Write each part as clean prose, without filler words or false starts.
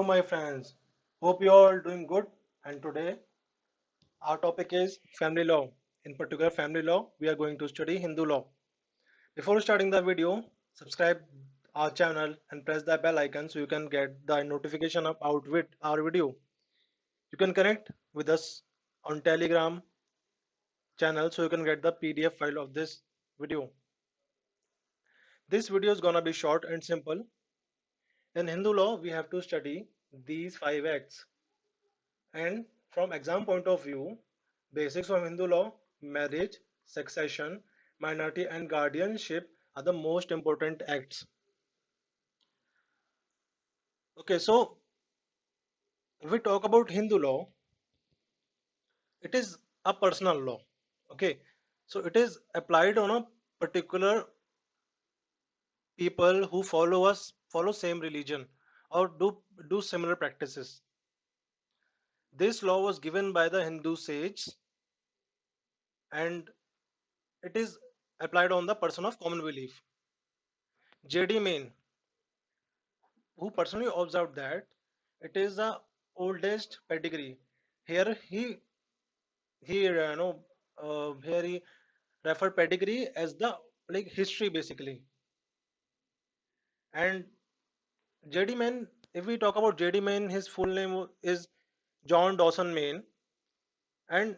Hello, my friends. Hope you all doing good. And today our topic is family law. In particular, family law. We are going to study Hindu law. Before starting the video, subscribe our channel and press the bell icon so you can get the notification about with our video. You can connect with us on Telegram channel so you can get the PDF file of this video. This video is gonna be short and simple. In Hindu law, we have to study these five acts. And from exam point of view, basics of Hindu law, marriage, succession, minority and guardianship are the most important acts. Okay, so if we talk about Hindu law, it is a personal law. Okay, so it is applied on a particular people who follow same religion or do similar practices. This law was given by the Hindu sages and it is applied on the person of common belief. J.D. Main, who personally observed that it is the oldest pedigree. Here he referred pedigree as the like history basically. And J.D. Main, if we talk about J.D. Main, his full name is John Dawson Main, and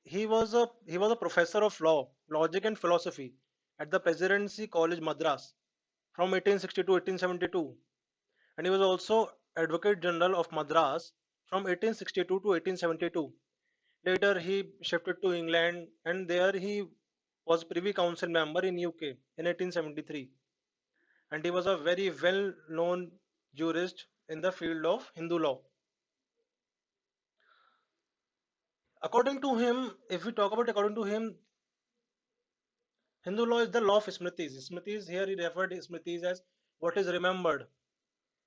he was a professor of law, logic, and philosophy at the Presidency College Madras from 1860 to 1872, and he was also Advocate General of Madras from 1862 to 1872. Later, he shifted to England, and there he was Privy Council member in UK in 1873, and he was a very well-known jurist in the field of Hindu law. According to him, if we talk about according to him, Hindu law is the law of Smritis. Smritis here he referred to Smritis as what is remembered.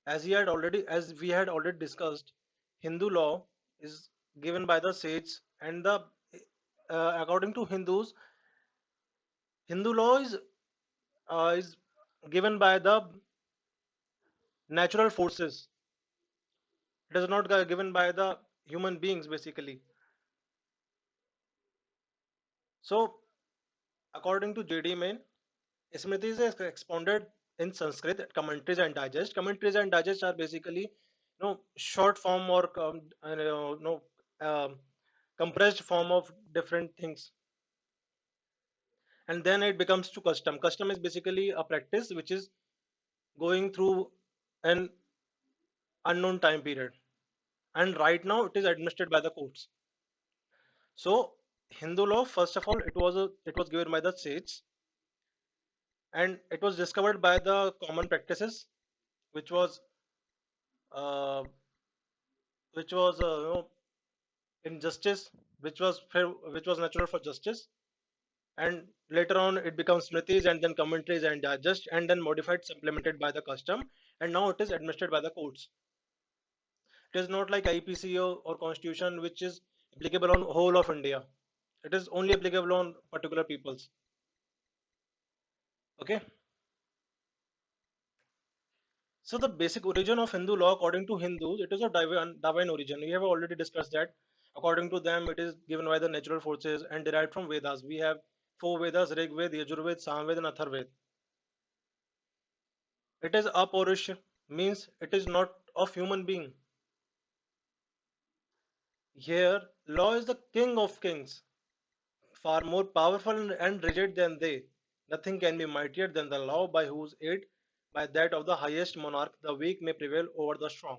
As we had already discussed, Hindu law is given by the sages, and the according to Hindus, Hindu law is given by the natural forces. It is not given by the human beings basically. So, according to J.D. Main, Smritis is expounded in Sanskrit commentaries and digest. Commentaries and digest are basically short form or compressed form of different things, and then it becomes to custom. Custom is basically a practice which is going through an unknown time period, and right now it is administered by the courts. So Hindu law, first of all, it was given by the sages, and it was discovered by the common practices, which was uh, in justice, which was natural for justice, and later on it becomes smritis and then commentaries and digest and then modified, supplemented by the custom, and now it is administered by the courts. It is not like IPC or constitution which is applicable on whole of India. It is only applicable on particular peoples. Okay. So the basic origin of Hindu law, according to Hindus, it is a divine origin. We have already discussed that. According to them, it is given by the natural forces and derived from Vedas. We have four Vedas: Rig Veda, Yajurveda, Samveda, and Atharveda. It is apaurush, means it is not of human being. Here, law is the king of kings, far more powerful and rigid than they. Nothing can be mightier than the law by whose aid, by that of the highest monarch, the weak may prevail over the strong.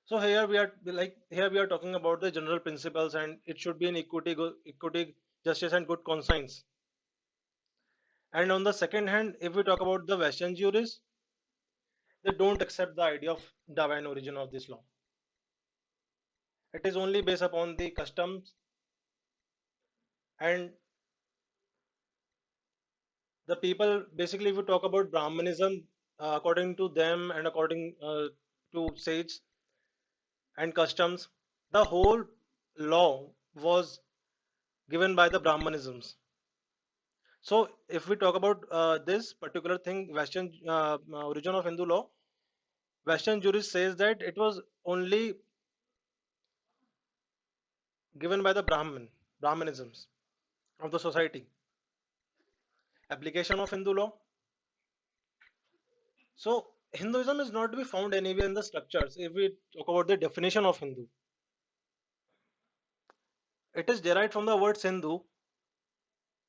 So here we are talking about the general principles, and it should be in equity, justice, and good conscience. And on the second hand, if we talk about the Western jurists, they don't accept the idea of divine origin of this law. It is only based upon the customs, and the people basically, if we talk about Brahmanism, according to them and according to sages and customs, the whole law was given by the Brahmanisms. So, if we talk about this particular thing, Western origin of Hindu law, Western jurist says that it was only given by the Brahmanisms of the society. Application of Hindu law. So Hinduism is not to be found anywhere in the structures. If we talk about the definition of Hindu, it is derived from the word Sindhu.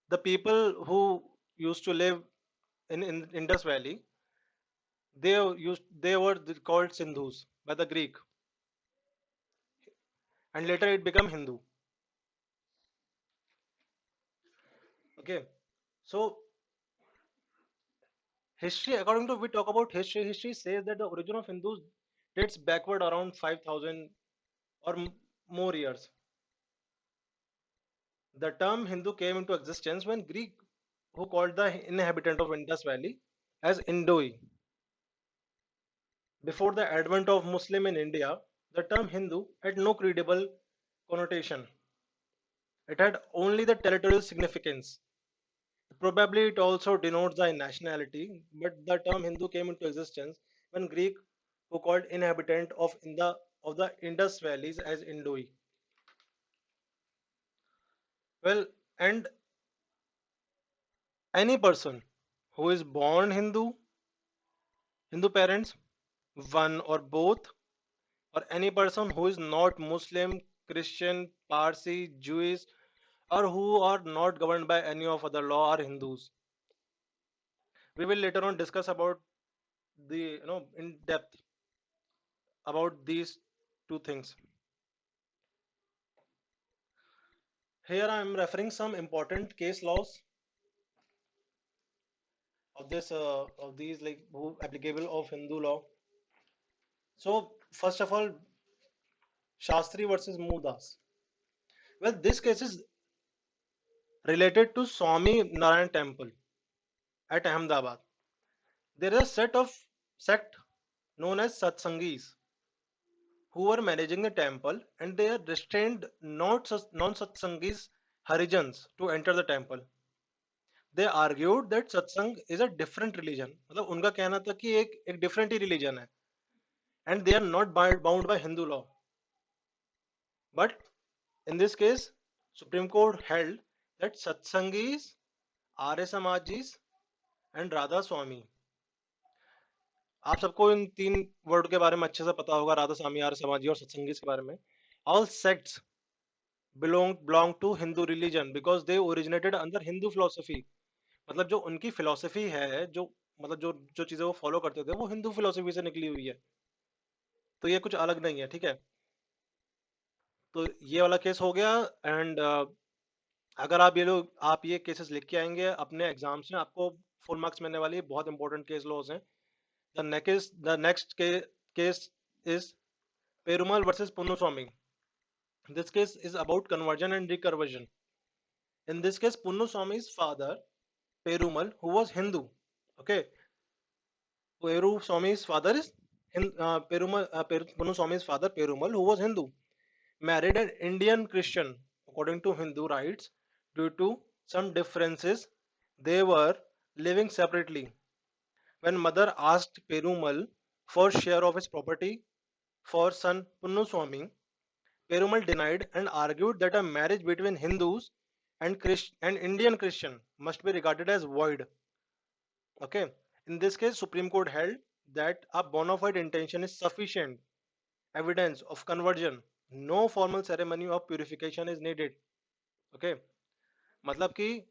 The people who used to live in Indus Valley, they were called Sindhus by the Greek, and later it became Hindu. Okay, so history, according to, we talk about history. History says that the origin of Hindus dates backward around 5,000 or more years. The term Hindu came into existence when Greek, who called the inhabitant of Indus Valley as Indoi. Before the advent of Muslim in India, the term Hindu had no credible connotation. It had only the territorial significance. Probably it also denotes the nationality, but the term Hindu came into existence when Greek, who called inhabitant of the Indus valleys as Indoi. Well, and any person who is born Hindu parents, one or both, or any person who is not Muslim, Christian, Parsi, Jewish, or who are not governed by any of other law are Hindus. We will later on discuss about the in depth about these two things. Here I am referring some important case laws of this of these like who applicable of Hindu law. So first of all, Shastri versus Mudas. Well, this case is related to Swami Narayan Temple at Ahmedabad. There is a sect known as Satsangis who were managing the temple, and they are restrained non-Satsangis Harijans to enter the temple. They argued that satsang is a different religion. मतलब उनका कहना था कि एक different ही religion है, and they are not bound by Hindu law. But in this case, Supreme Court held that satsangis, Arya Samajis, and Radha Swami. आप सबको इन तीन वर्ड के बारे में अच्छे से पता होगा, राधा स्वामी, आर्य समाजी और सत्संगीस के बारे में. All sects belong to Hindu religion because they originated under Hindu philosophy. मतलब जो उनकी फिलोसफी है, जो मतलब जो जो चीजें वो फॉलो करते थे वो हिंदू फिलोसफी से निकली हुई है, तो ये कुछ अलग नहीं है. ठीक है, तो ये वाला केस हो गया. एंड अगर आप ये केसेस लिख के आएंगे अपने एग्जाम्स में, आपको फुल मार्क्स मिलने वाली है. बहुत इंपॉर्टेंट केस लॉज हैं. The next case is Perumal versus Punnuswamy. This case is about conversion and reconversion. In this case, Punnuswamy's father, Perumal, who was Hindu. Okay, Punnuswamy's father is Punnuswamy's father, Perumal, who was Hindu, married an Indian Christian. According to Hindu rites, due to some differences, they were living separately. When mother asked Perumal for share of his property for son Punnuswamy, Perumal denied and argued that a marriage between Hindus and Indian Christian must be regarded as void. Okay. In this case, Supreme Court held that a bona fide intention is sufficient evidence of conversion. No formal ceremony of purification is needed. Okay. मतलब कि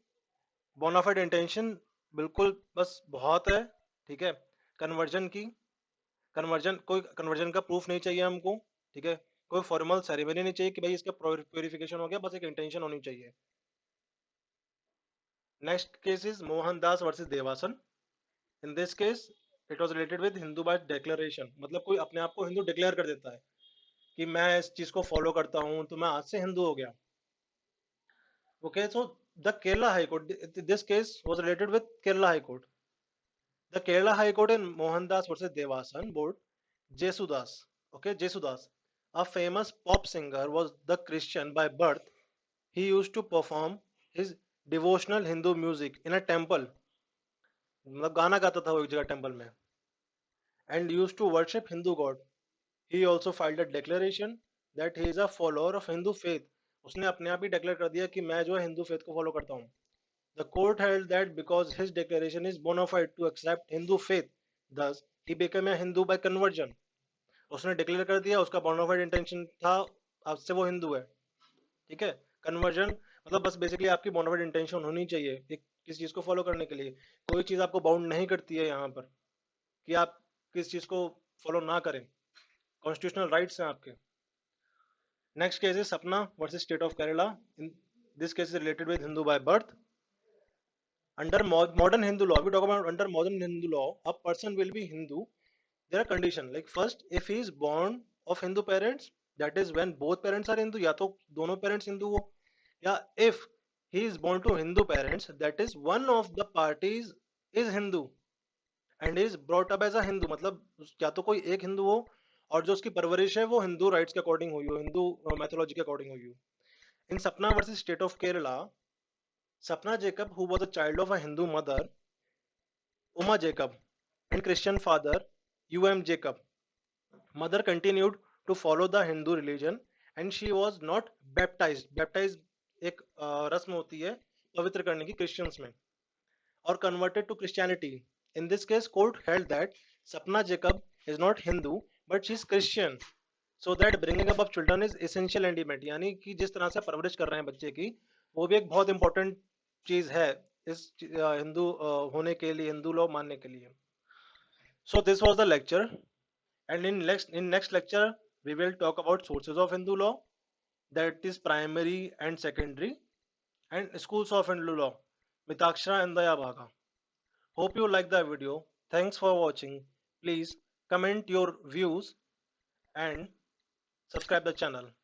bona fide intention बिल्कुल बस बहुत है. ठीक है. Conversion की कोई कन्वर्जन का प्रूफ नहीं चाहिए हमको. ठीक है. कोई फॉर्मल सेरेमनी नहीं चाहिए कि भाई इसका प्योरिफिकेशन हो गया, बस एक इंटेंशन होनी चाहिए. Next case is Mohan Das versus Devasan. In this case it was related with Hindu by declaration. मतलब कोई अपने आप को हिंदू डिक्लेयर कर देता है कि मैं इस चीज को फॉलो करता हूँ, तो मैं आज से हिंदू हो गया. Okay, so the Kerala high court, this case was related with Kerala high court. The Kerala high court in Mohandas versus Devasan board, Jesudas. Okay, Jesudas, a famous pop singer, was the Christian by birth. He used to perform his devotional Hindu music in a temple. मतलब गाना गाता था वो एक जगह temple में. and used to worship Hindu god. He also filed a declaration that he is a follower of Hindu faith. उसने अपने आप ही declare कर दिया कि मैं जो है हिंदू faith को follow करता हूँ. The court held that because his declaration is bona fide to accept Hindu faith, thus he became a Hindu by conversion. उसने डिक्लेयर कर दिया, उसका bona fide intention था, अब से वो हिंदू है. ठीक है. कन्वर्जन मतलब बस बेसिकली आपकी bona fide intention होनी चाहिए एक किस चीज को फॉलो करने के लिए. कोई चीज आपको बाउंड नहीं करती है यहाँ पर कि आप किस चीज को फॉलो ना करें. कॉन्स्टिट्यूशनल राइट्स हैं आपके. नेक्स्ट केस इज सपना versus state of Kerala. In this case is related with Hindu by birth. Under modern Hindu law, we talk about under modern Hindu law, a person will be Hindu. There are conditions like first, if he is born of Hindu parents, that is when both parents are Hindu, या तो दोनों parents Hindu हो, या if he is born to Hindu parents, that is one of the parties is Hindu and is brought up as a Hindu. मतलब या तो कोई एक हिंदू हो और जो उसकी परवरिश है वो हिंदू राइट्स के अकॉर्डिंग हुई हो, हिंदू मैथोलॉजी के अकॉर्डिंग हुई हो. इन सपना versus state of Kerala, Sapna Jacob, who was a child of a Hindu mother, Uma Jacob, and Christian father, U.M. Jacob. Mother continued to follow the Hindu religion and she was not baptized. Baptized एक रस्म होती है पवित्र करने की Christians में, or converted to Christianity. In this case, court held that Sapna Jacob is not Hindu but she is Christian. So that bringing up of children is essential element. यानी कि जिस तरह से परवरिश कर रहे हैं बच्चे की, वो भी एक बहुत इंपॉर्टेंट चीज है इस हिंदू होने के लिए, हिंदू लॉ मानने के लिए. So this was the lecture, and in next lecture we will talk about sources of Hindu law, that is primary and secondary, and schools of Hindu law, Mitakshara and Dayabhaga. Hope you like the video. Thanks for watching. Please comment your views and subscribe the channel.